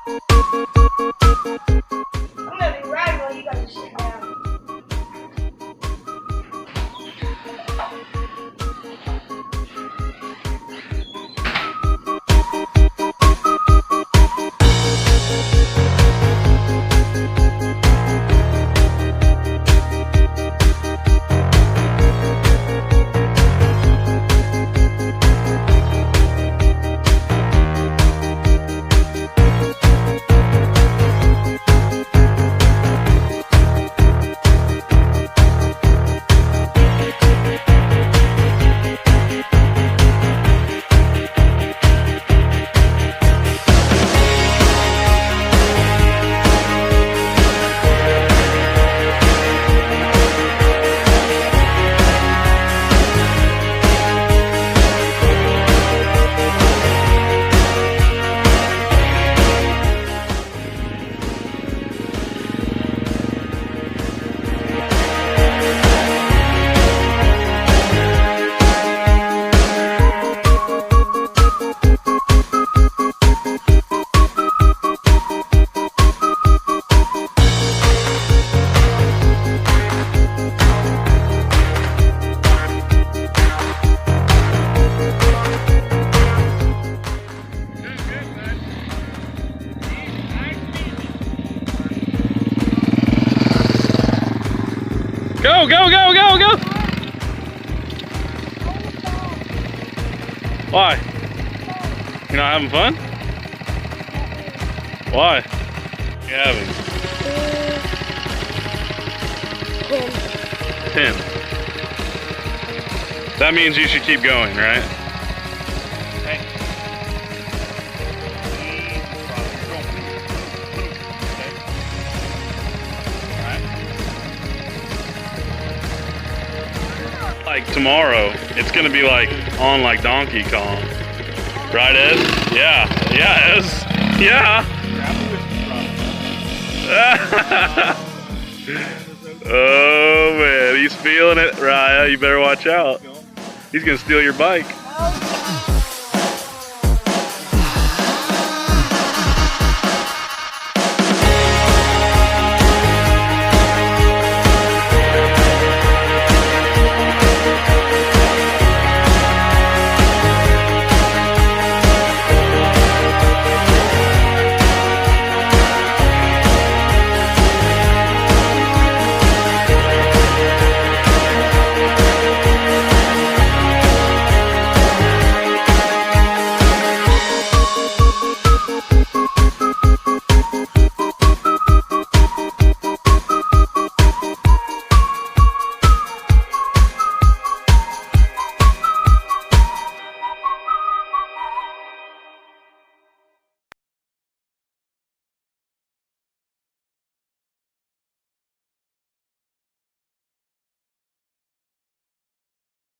I'm gonna be riding while you guys sit down. Go, go, go, go, go! Why? You're not having fun? Why? You having? 10. That means you should keep going, right? Like tomorrow, it's gonna be like on like Donkey Kong. Right, Ez? Yeah, yeah, Ez. Yeah. Oh man, he's feeling it, Raya. You better watch out. He's gonna steal your bike.